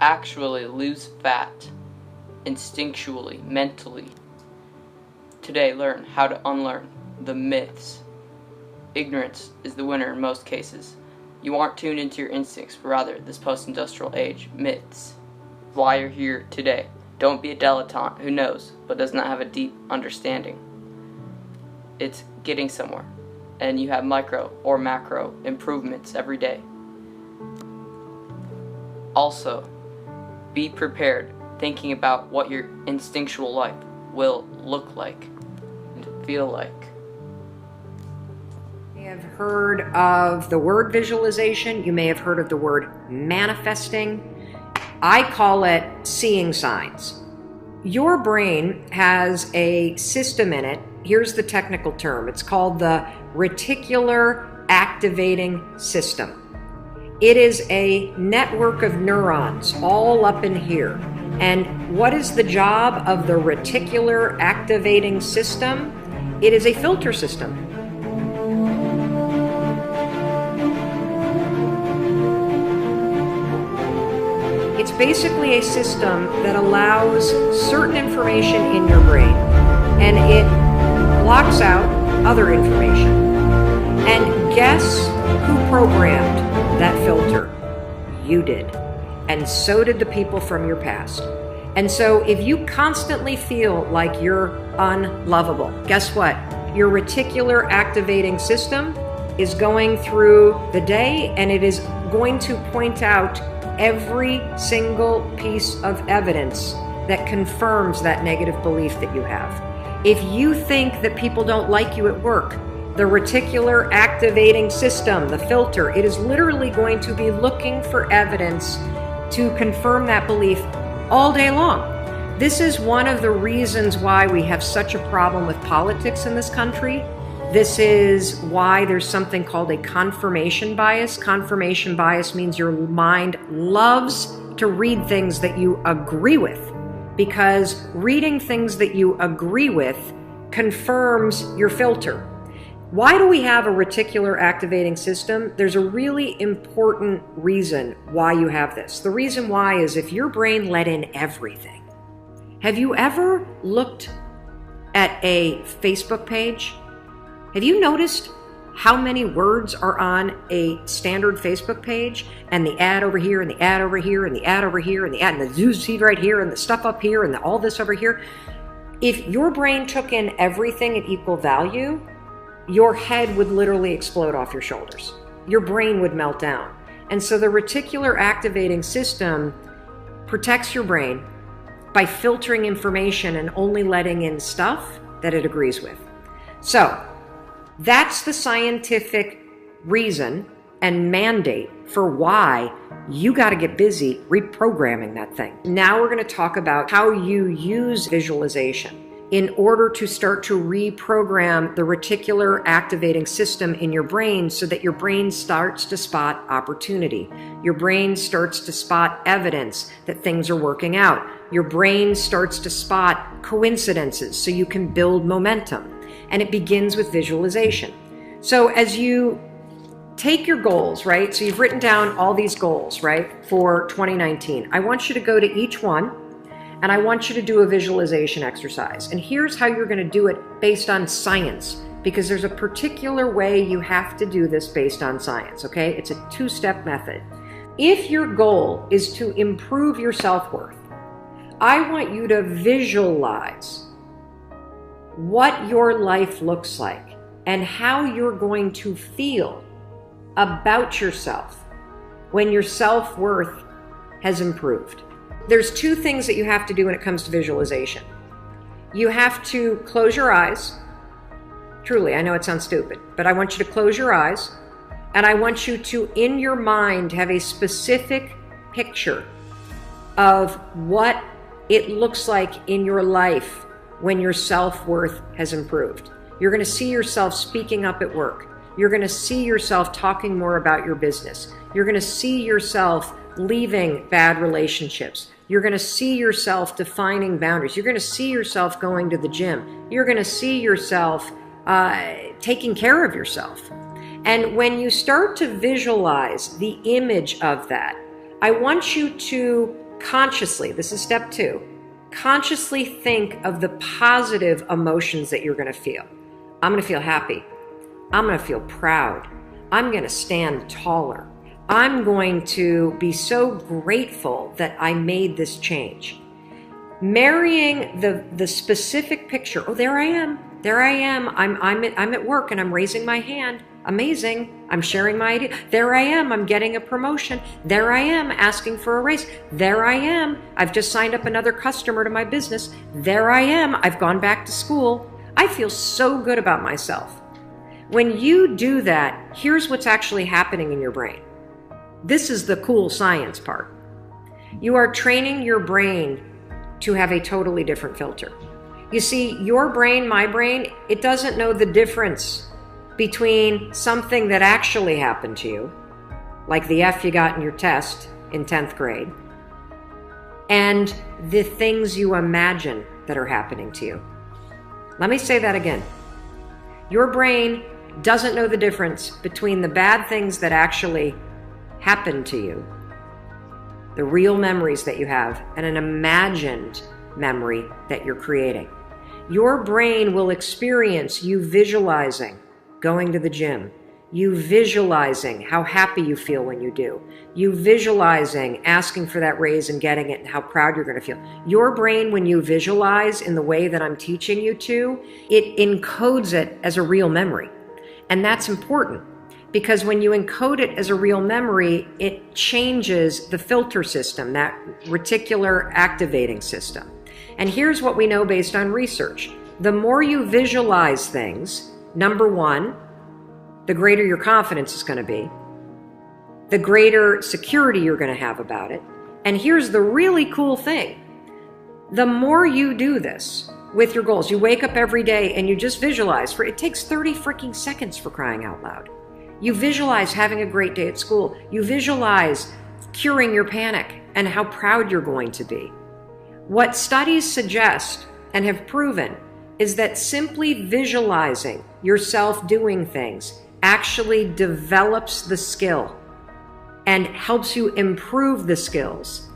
actually lose fat instinctually, mentally. Today, learn how to unlearn the myths. Ignorance is the winner in most cases. You aren't tuned into your instincts, but rather this post-industrial age. Myths. Why you're here today. Don't be a dilettante who knows, but does not have a deep understanding. It's getting somewhere, and you have micro or macro improvements every day. Also, be prepared, thinking about what your instinctual life will look like and feel like. You may have heard of the word visualization. You may have heard of the word manifesting. I call it seeing signs. Your brain has a system in it. Here's the technical term. It's called the reticular activating system. It is a network of neurons all up in here. And what is the job of the reticular activating system? It is a filter system. It's basically a system that allows certain information in your brain, and it blocks out other information. And guess who programmed that filter? You did. And so did the people from your past. And so if you constantly feel like you're unlovable, guess what? Your reticular activating system is going through the day, and it is going to point out every single piece of evidence that confirms that negative belief that you have. If you think that people don't like you at work, the reticular activating system, the filter, it is literally going to be looking for evidence to confirm that belief all day long. This is one of the reasons why we have such a problem with politics in this country. This is why there's something called a confirmation bias. Confirmation bias means your mind loves to read things that you agree with, because reading things that you agree with confirms your filter. Why do we have a reticular activating system? There's a really important reason why you have this. The reason why is if your brain let in everything. Have you ever looked at a Facebook page? Have you noticed how many words are on a standard Facebook page, and the ad over here, and the ad over here, and the ad over here, and the ad, and the news feed right here, and the stuff up here, and all this over here? If your brain took in everything at equal value, your head would literally explode off your shoulders. Your brain would melt down. And so the reticular activating system protects your brain by filtering information and only letting in stuff that it agrees with. So that's the scientific reason and mandate for why you got to get busy reprogramming that thing. Now we're going to talk about how you use visualization in order to start to reprogram the reticular activating system in your brain so that your brain starts to spot opportunity. Your brain starts to spot evidence that things are working out. Your brain starts to spot coincidences so you can build momentum. And it begins with visualization. So as you take your goals, right? So you've written down all these goals, right, for 2019. I want you to go to each one, and I want you to do a visualization exercise. And here's how you're going to do it based on science, because there's a particular way you have to do this based on science, okay? It's a two-step method. If your goal is to improve your self-worth, I want you to visualize what your life looks like and how you're going to feel about yourself when your self-worth has improved. There's two things that you have to do when it comes to visualization. You have to close your eyes. Truly, I know it sounds stupid, but I want you to close your eyes, and I want you to, in your mind, have a specific picture of what it looks like in your life when your self-worth has improved. You're going to see yourself speaking up at work. You're going to see yourself talking more about your business. You're going to see yourself leaving bad relationships. You're going to see yourself defining boundaries. You're going to see yourself going to the gym. You're going to see yourself taking care of yourself. And when you start to visualize the image of that, I want you to consciously, this is step 2, consciously think of the positive emotions that you're going to feel. I'm going to feel happy. I'm going to feel proud. I'm going to stand taller. I'm going to be so grateful that I made this change. Marrying the specific picture. Oh, there I am. There I am. I'm at work and I'm raising my hand. Amazing. I'm sharing my idea. There I am. I'm getting a promotion. There I am asking for a raise. There I am. I've just signed up another customer to my business. There I am. I've gone back to school. I feel so good about myself. When you do that, here's what's actually happening in your brain. This is the cool science part. You are training your brain to have a totally different filter. You see, your brain, my brain, it doesn't know the difference between something that actually happened to you, like the F you got in your test in 10th grade, and the things you imagine that are happening to you. Let me say that again. Your brain doesn't know the difference between the bad things that actually happened to you, the real memories that you have, and an imagined memory that you're creating. Your brain will experience you visualizing going to the gym, you visualizing how happy you feel when you do, you visualizing asking for that raise and getting it and how proud you're going to feel. Your brain, when you visualize in the way that I'm teaching you to, it encodes it as a real memory. And that's important. Because when you encode it as a real memory, it changes the filter system, that reticular activating system. And here's what we know based on research. The more you visualize things, number one, the greater your confidence is going to be, the greater security you're going to have about it. And here's the really cool thing. The more you do this with your goals, you wake up every day and you just visualize. It takes 30 freaking seconds, for crying out loud. You visualize having a great day at school. You visualize curing your panic and how proud you're going to be. What studies suggest and have proven is that simply visualizing yourself doing things actually develops the skill and helps you improve the skills,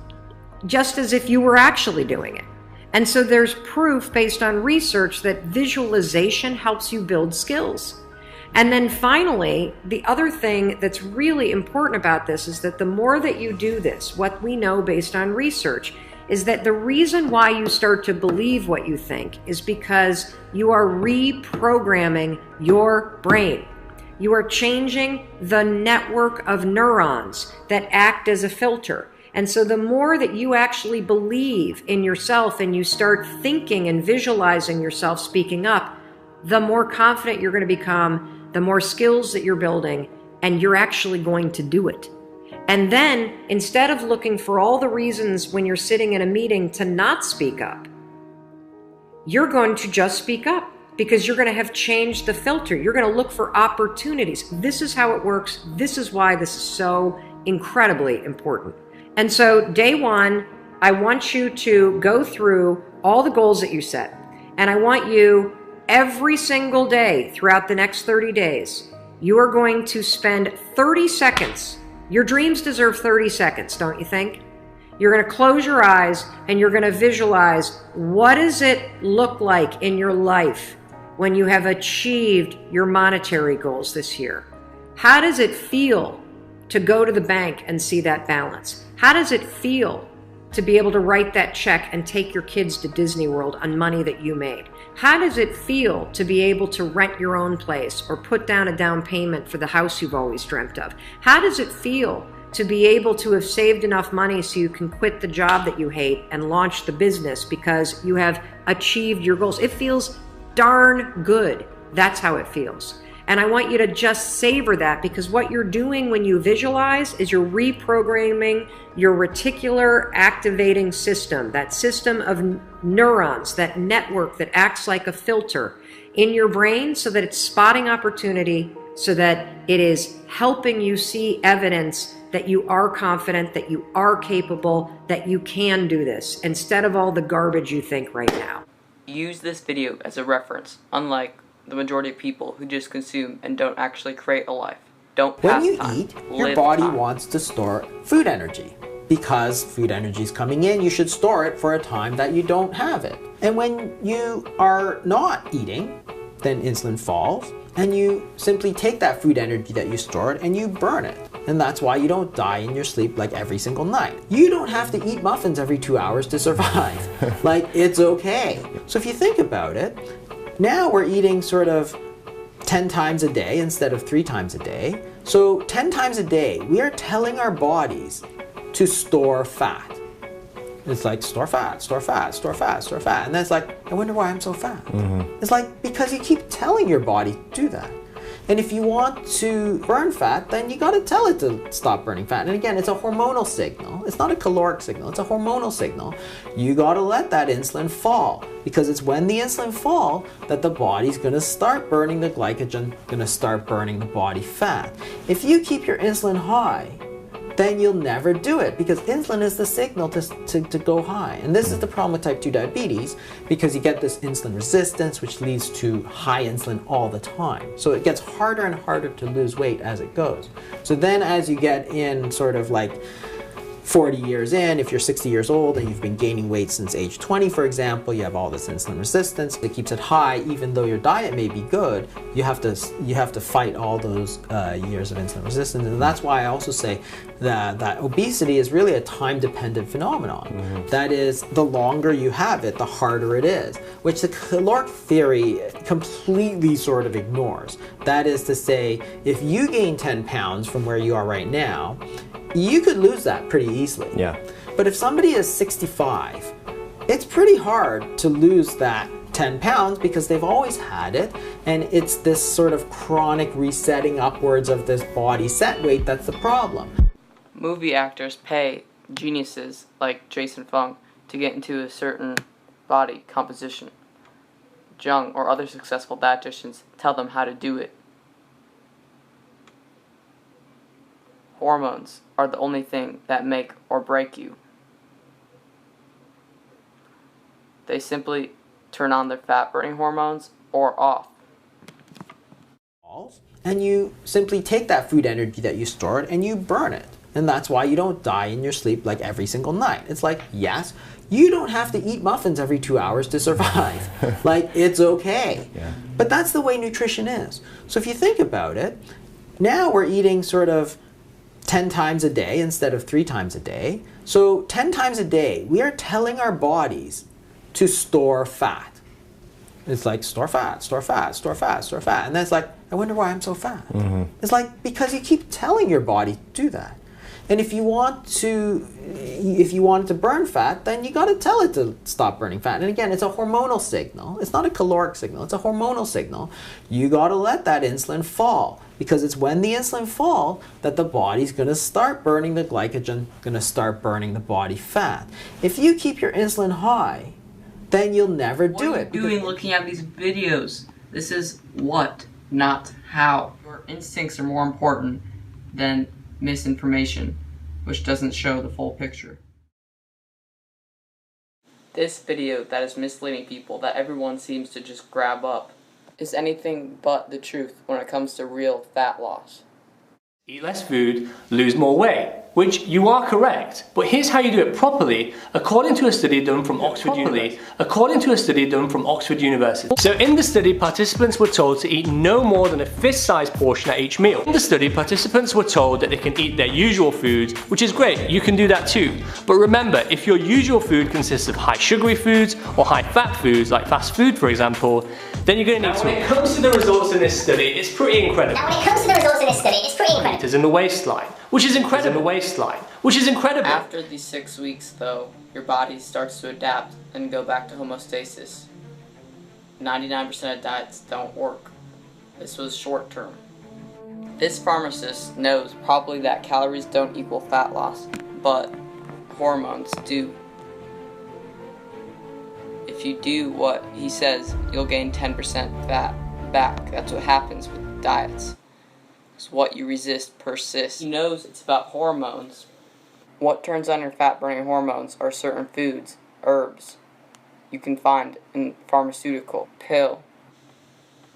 just as if you were actually doing it. And so there's proof based on research that visualization helps you build skills. And then finally, the other thing that's really important about this is that the more that you do this, what we know based on research is that the reason why you start to believe what you think is because you are reprogramming your brain. You are changing the network of neurons that act as a filter. And so the more that you actually believe in yourself and you start thinking and visualizing yourself speaking up, the more confident you're going to become, the more skills that you're building, and you're actually going to do it. And then, instead of looking for all the reasons when you're sitting in a meeting to not speak up, you're going to just speak up because you're going to have changed the filter. You're going to look for opportunities. This is how it works. This is why this is so incredibly important. And so, day one, I want you to go through all the goals that you set. And I want you every single day throughout the next 30 days, you are going to spend 30 seconds. Your dreams deserve 30 seconds, don't you think? You're going to close your eyes and you're going to visualize, what does it look like in your life when you have achieved your monetary goals this year? How does it feel to go to the bank and see that balance? How does it feel to be able to write that check and take your kids to Disney World on money that you made? How does it feel to be able to rent your own place or put down a down payment for the house you've always dreamt of? How does it feel to be able to have saved enough money so you can quit the job that you hate and launch the business because you have achieved your goals? It feels darn good. That's how it feels. And I want you to just savor that, because what you're doing when you visualize is you're reprogramming your reticular activating system, that system of neurons, that network that acts like a filter in your brain so that it's spotting opportunity, so that it is helping you see evidence that you are confident, that you are capable, that you can do this, instead of all the garbage you think right now. Use this video as a reference, unlike the majority of people who just consume and don't actually create a life. Don't pass time. When you eat, your body wants to store food energy. because food energy is coming in, you should store it for a time that you don't have it. And when you are not eating, then insulin falls, and you simply take that food energy that you stored and you burn it. And that's why you don't die in your sleep like every single night. You don't have to eat muffins every 2 hours to survive. Like, it's okay. So if you think about it, now we're eating sort of 10 times a day instead of 3 times a day. So 10 times a day, we are telling our bodies to store fat. It's like, store fat, store fat, store fat, store fat. And then it's like, I wonder why I'm so fat. It's like, because you keep telling your body to do that. And if you want to burn fat, then you gotta tell it to stop burning fat. And again, it's a hormonal signal. It's not a caloric signal, it's a hormonal signal. You gotta let that insulin fall, because it's when the insulin falls that the body's gonna start burning the glycogen, gonna start burning the body fat. If you keep your insulin high, then you'll never do it, because insulin is the signal to go high. And this is the problem with type 2 diabetes, because you get this insulin resistance, which leads to high insulin all the time. So it gets harder and harder to lose weight as it goes. So then as you get in sort of like 40 years in, if you're 60 years old and you've been gaining weight since age 20, for example, you have all this insulin resistance that keeps it high. Even though your diet may be good, you have to fight all those years of insulin resistance. And that's why I also say that obesity is really a time-dependent phenomenon. That is, the longer you have it, the harder it is, which the caloric theory completely sort of ignores. That is to say, if you gain 10 pounds from where you are right now, you could lose that pretty easily. Yeah. But if somebody is 65, it's pretty hard to lose that 10 pounds because they've always had it, and it's this sort of chronic resetting upwards of this body set weight that's the problem. Movie actors pay geniuses like Jason Fung to get into a certain body composition. Jung or other successful dietitians tell them how to do it. Hormones are the only thing that make or break you. They simply turn on their fat-burning hormones or off. And you simply take that food energy that you stored and you burn it. And that's why you don't die in your sleep like every single night. It's like, yes, you don't have to eat muffins every 2 hours to survive. Like, it's okay. Yeah. But that's the way nutrition is. So if you think about it, now we're eating sort of 10 times a day instead of 3 times a day. So 10 times a day, we are telling our bodies to store fat. It's like, store fat, store fat, store fat, store fat. And then it's like, I wonder why I'm so fat. It's like, because you keep telling your body to do that. And if you want to burn fat, then you got to tell it to stop burning fat. And again, it's a hormonal signal. It's not a caloric signal. It's a hormonal signal. You got to let that insulin fall, because it's when the insulin falls that the body's going to start burning the glycogen, going to start burning the body fat. If you keep your insulin high, then you'll never do it. What are you doing looking at these videos? This is what, not how. Your instincts are more important than misinformation, which doesn't show the full picture. This video that is misleading people, that everyone seems to just grab up, is anything but the truth when it comes to real fat loss. Eat less food, lose more weight, which you are correct. But here's how you do it properly, according to a study done from Oxford University. So in the study, participants were told to eat no more than a fist-sized portion at each meal. In the study, participants were told that they can eat their usual foods, which is great, you can do that too. But remember, if your usual food consists of high sugary foods or high fat foods, like fast food for example, then you're going to need to... When it comes to the results in this study, it's pretty incredible. Meters in the waistline, which is incredible. After these 6 weeks, though, your body starts to adapt and go back to homeostasis. 99% of diets don't work. This was short term. This pharmacist knows probably that calories don't equal fat loss, but hormones do. If you do what he says, you'll gain 10% fat back. That's what happens with diets. It's what you resist persists. He knows it's about hormones. What turns on your fat-burning hormones are certain foods, herbs, you can find in pharmaceutical, pill.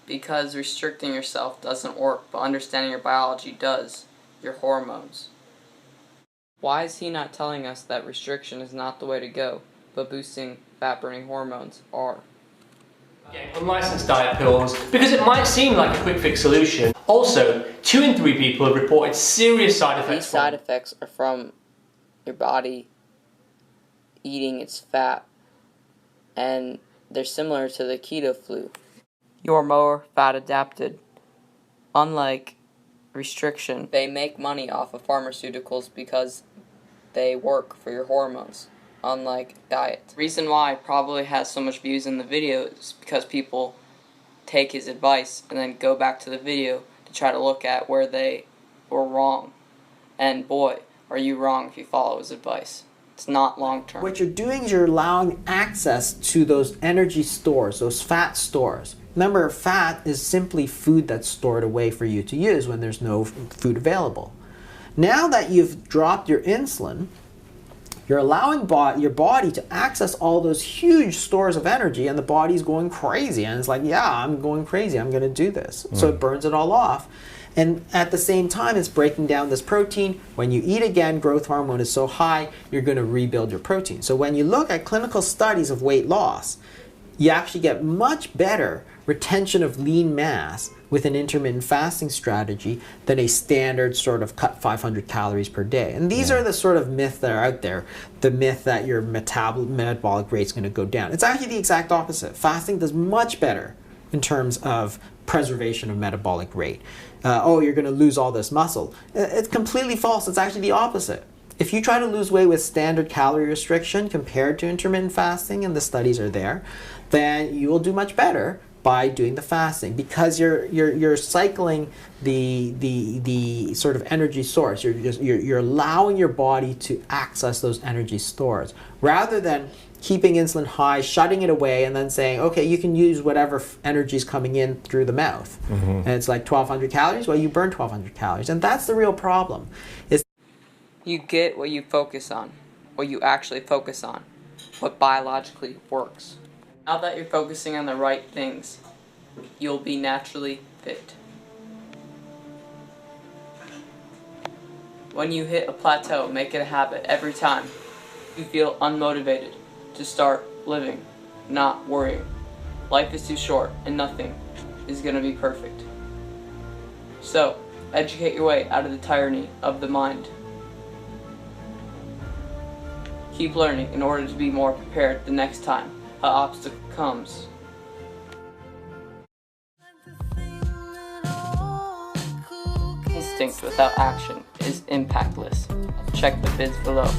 Because restricting yourself doesn't work, but understanding your biology does, your hormones. Why is he not telling us that restriction is not the way to go, but boosting fat-burning hormones are? Getting unlicensed diet pills because it might seem like a quick fix solution. Also, 2 in 3 people have reported serious side effects. These side effects are from your body eating its fat, and they're similar to the keto flu. You're more fat adapted. Unlike restriction, they make money off of pharmaceuticals because they work for your hormones, unlike diet. The reason why it probably has so much views in the video is because people take his advice and then go back to the video to try to look at where they were wrong. And boy, are you wrong if you follow his advice. It's not long term. What you're doing is you're allowing access to those energy stores, those fat stores. Remember, fat is simply food that's stored away for you to use when there's no food available. Now that you've dropped your insulin, you're allowing your body to access all those huge stores of energy, and the body's going crazy. And it's like, yeah, I'm going crazy. I'm going to do this. So it burns it all off. And at the same time, it's breaking down this protein. When you eat again, growth hormone is so high, you're going to rebuild your protein. So when you look at clinical studies of weight loss, you actually get much better retention of lean mass with an intermittent fasting strategy than a standard sort of cut 500 calories per day. And these are the sort of myths that are out there. The myth that your metabolic rate is going to go down. It's actually the exact opposite. Fasting does much better in terms of preservation of metabolic rate. Oh, you're going to lose all this muscle. It's completely false. It's actually the opposite. If you try to lose weight with standard calorie restriction compared to intermittent fasting, and the studies are there, then you will do much better by doing the fasting, because you're cycling the sort of energy source. You're allowing your body to access those energy stores rather than keeping insulin high, shutting it away, and then saying, okay, you can use whatever energy is coming in through the mouth. And it's like 1,200 calories. Well, you burn 1,200 calories, and that's the real problem. You get what you focus on, what you actually focus on, what biologically works. Now that you're focusing on the right things, you'll be naturally fit. When you hit a plateau, make it a habit every time you feel unmotivated to start living, not worrying. Life is too short and nothing is going to be perfect. So, educate your way out of the tyranny of the mind. Keep learning in order to be more prepared the next time an obstacle comes. Instinct without action is impactless. Check the vids below.